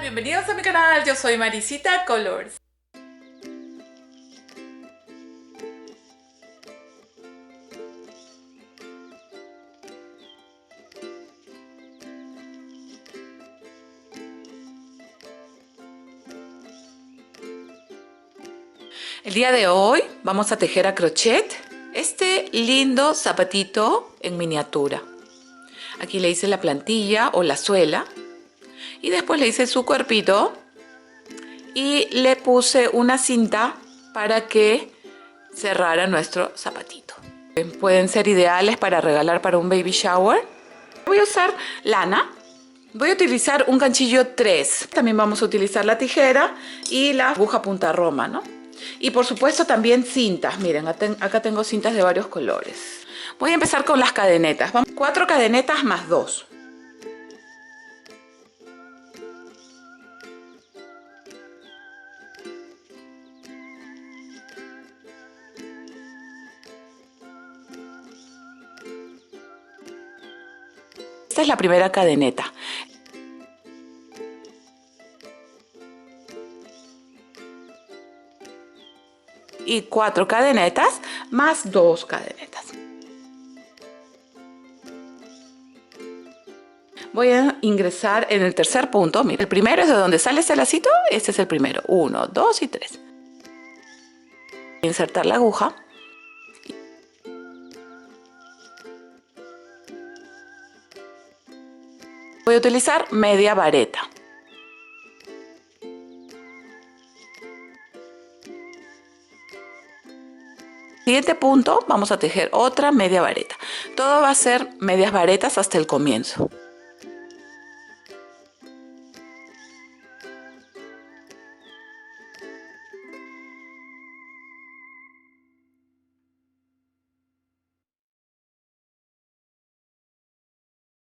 bienvenidos a mi canal, yo soy Marisita Colors. El día de hoy vamos a tejer a crochet este lindo zapatito en miniatura. Aquí le hice la plantilla o la suela y después le hice su cuerpito y le puse una cinta para que cerrara nuestro zapatito. Pueden ser ideales para regalar para un baby shower. Voy a usar lana. Voy a utilizar un ganchillo 3. También vamos a utilizar la tijera y la aguja punta roma, ¿no? Y por supuesto también cintas. Miren, acá tengo cintas de varios colores. Voy a empezar con las cadenetas. 4 cadenetas más 2. Esta es la primera cadeneta. Y 4 cadenetas más 2 cadenetas. Voy a ingresar en el tercer punto. Mira, el primero es de donde sale este lacito. Este es el primero. 1, 2 y 3. Insertar la aguja. Voy a utilizar media vareta. Siguiente punto, vamos a tejer otra media vareta. Todo va a ser medias varetas hasta el comienzo.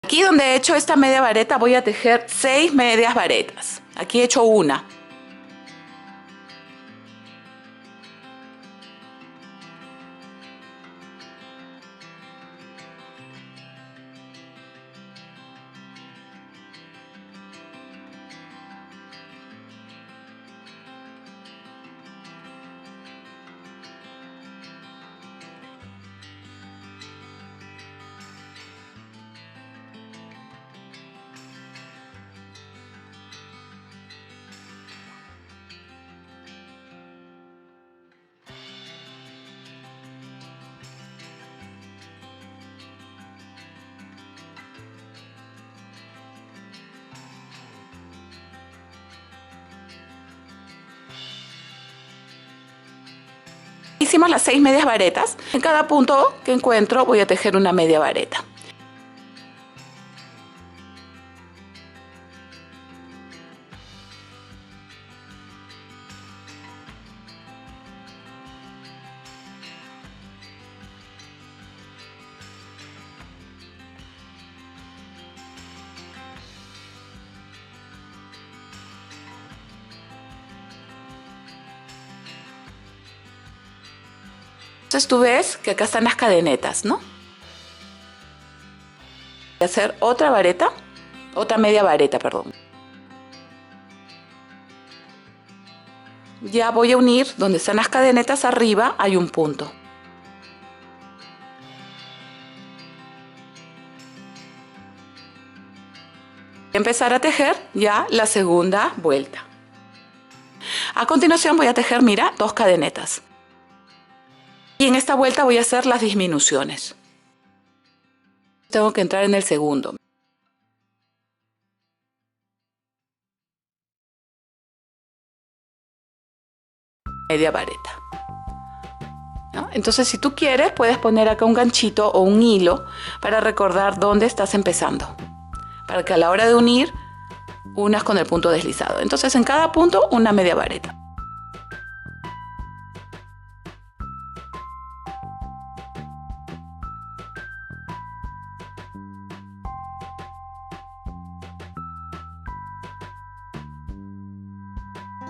Aquí donde he hecho esta media vareta voy a tejer 6 medias varetas. Aquí he hecho una. Hicimos las 6 medias varetas. En cada punto que encuentro voy a tejer una media vareta. Entonces tú ves que acá están las cadenetas, ¿no? Voy a hacer otra vareta, otra media vareta, perdón. Ya voy a unir donde están las cadenetas, arriba hay un punto. Voy a empezar a tejer ya la segunda vuelta. A continuación voy a tejer, mira, 2 cadenetas. Y en esta vuelta voy a hacer las disminuciones. Tengo que entrar en el segundo. Media vareta. ¿No? Entonces, si tú quieres, puedes poner acá un ganchito o un hilo para recordar dónde estás empezando. Para que a la hora de unir, unas con el punto deslizado. Entonces, en cada punto, una media vareta.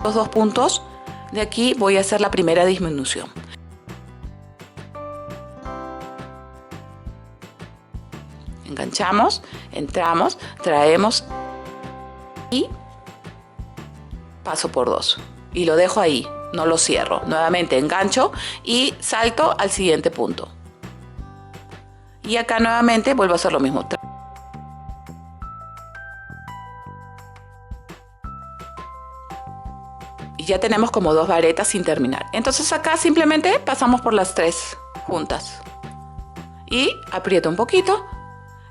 Los 2 puntos de aquí voy a hacer la primera disminución. Enganchamos, entramos, traemos y paso por 2 y lo dejo ahí, no lo cierro. Nuevamente engancho y salto al siguiente punto. Y acá nuevamente vuelvo a hacer lo mismo. Y ya tenemos como 2 varetas sin terminar. Entonces acá simplemente pasamos por las 3 juntas. Y aprieto un poquito.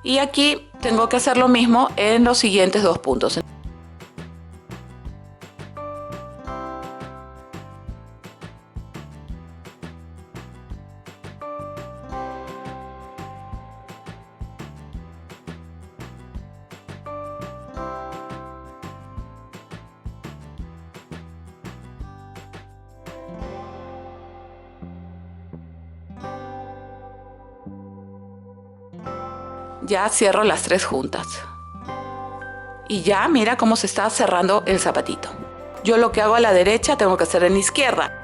Y aquí tengo que hacer lo mismo en los siguientes 2 puntos. Ya cierro las 3 juntas. Y ya mira cómo se está cerrando el zapatito. Yo lo que hago a la derecha tengo que hacer en la izquierda.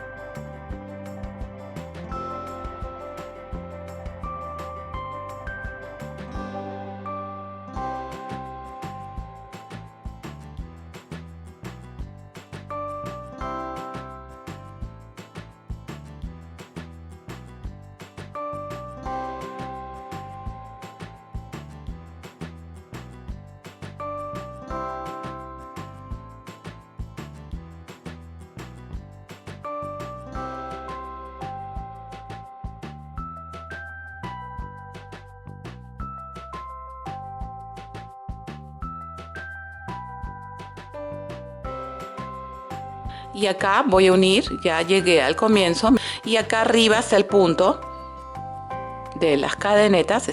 Y acá voy a unir, ya llegué al comienzo, y acá arriba está el punto de las cadenetas.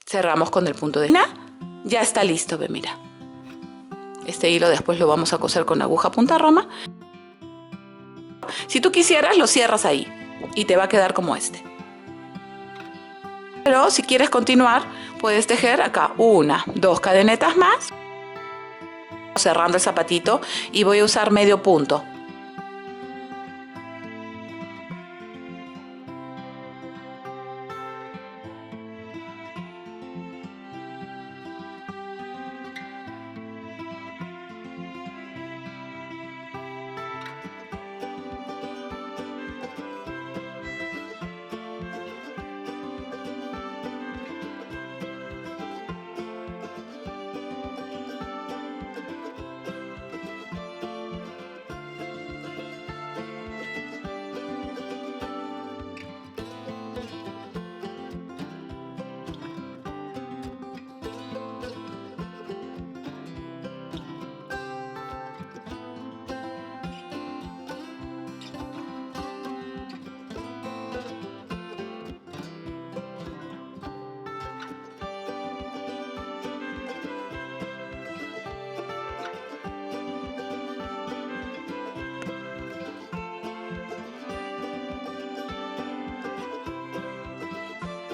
Cerramos con el punto de ya está listo, ve, mira. Este hilo después lo vamos a coser con aguja punta roma. Si tú quisieras, lo cierras ahí y te va a quedar como este. Pero si quieres continuar, puedes tejer acá 1, 2 cadenetas más, cerrando el zapatito, y voy a usar medio punto.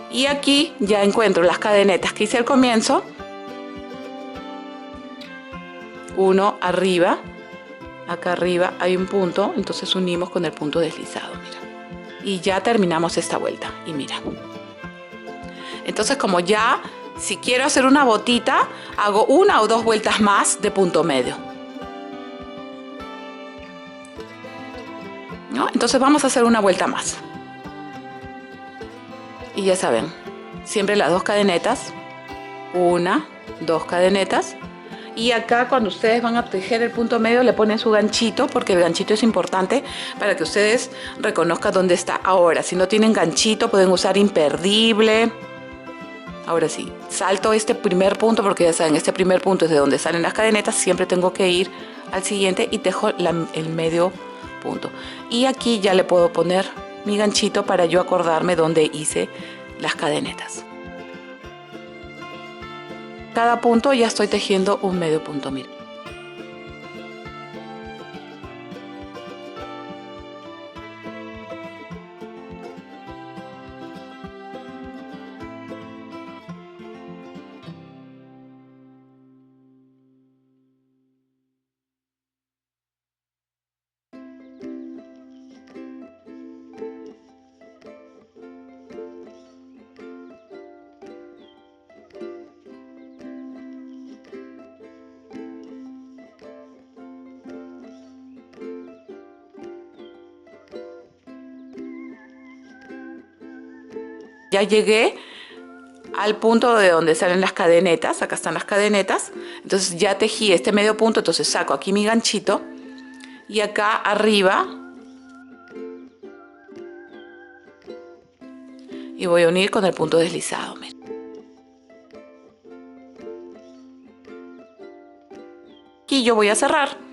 Y aquí ya encuentro las cadenetas que hice al comienzo. 1 arriba, acá arriba hay un punto, entonces unimos con el punto deslizado, mira. Y ya terminamos esta vuelta, y mira. Entonces, como ya, si quiero hacer una botita, hago 1 o 2 vueltas más de punto medio, ¿no? Entonces vamos a hacer una vuelta más. Y ya saben, siempre las 2 cadenetas, 1, 2 cadenetas. Y acá cuando ustedes van a tejer el punto medio le ponen su ganchito, porque el ganchito es importante para que ustedes reconozcan dónde está. Ahora, si no tienen ganchito, pueden usar imperdible. Ahora sí, salto este primer punto, porque ya saben, este primer punto es de donde salen las cadenetas. Siempre tengo que ir al siguiente y tejo el medio punto. Y aquí ya le puedo poner mi ganchito para yo acordarme dónde hice las cadenetas. Cada punto ya estoy tejiendo un medio punto, mira. ya llegué al punto de donde salen las cadenetas. Acá están las cadenetas. Entonces ya tejí este medio punto, entonces saco aquí mi ganchito y acá arriba y voy a unir con el punto deslizado. Miren. Aquí yo voy a cerrar.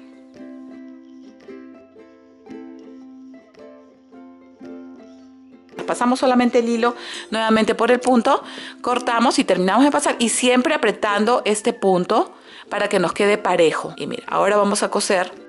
Pasamos solamente el hilo nuevamente por el punto, cortamos y terminamos de pasar, y siempre apretando este punto para que nos quede parejo. Y mira, ahora vamos a coser.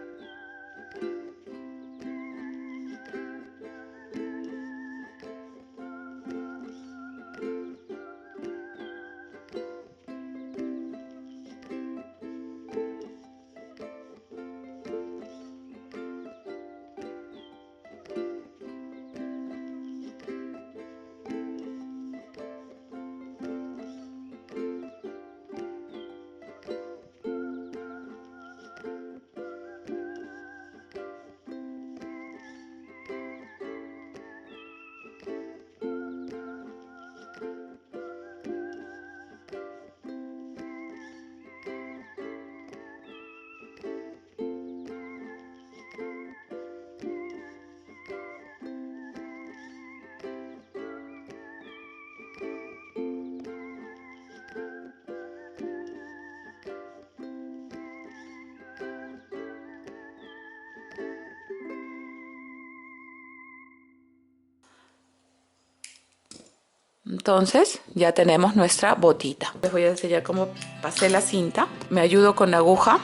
Entonces ya tenemos nuestra botita. Les voy a enseñar cómo pasé la cinta. Me ayudo con la aguja.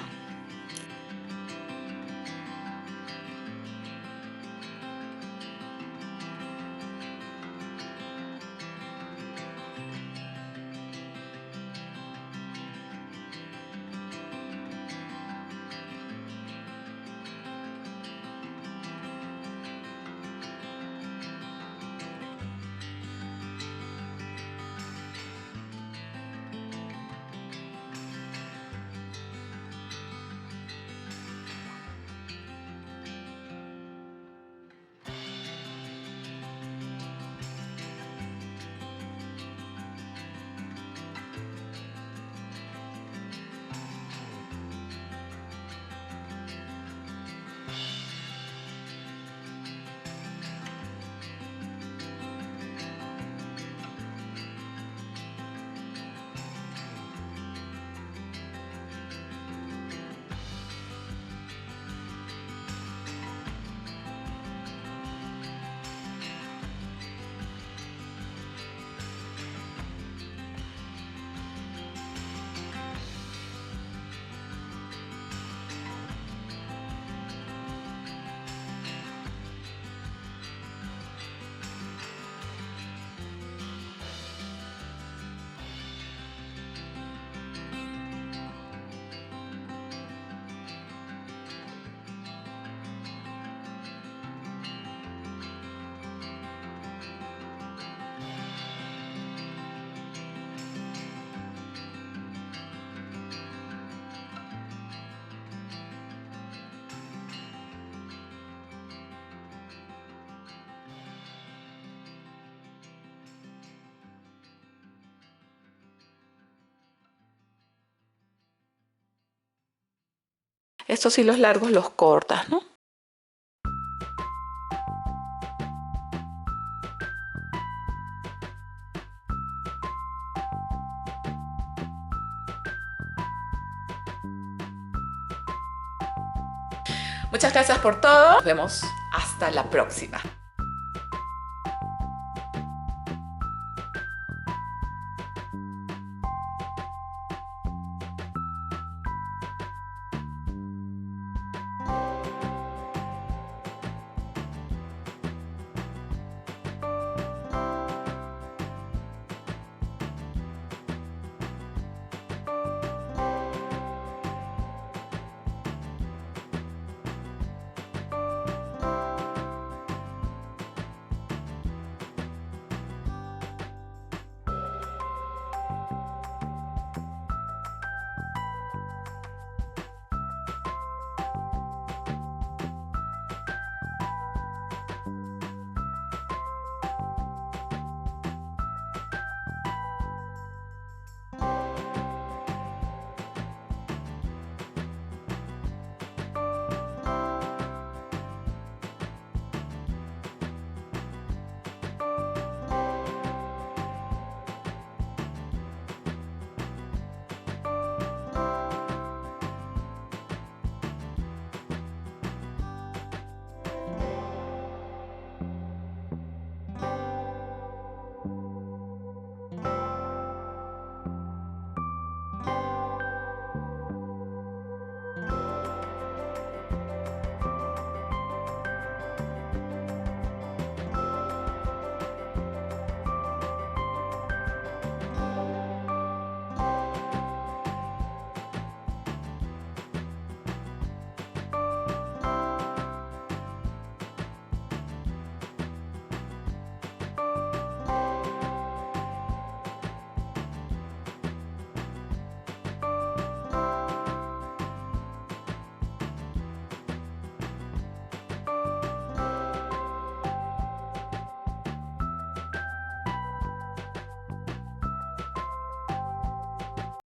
Estos hilos largos los cortas, ¿no? Muchas gracias por todo. Nos vemos hasta la próxima.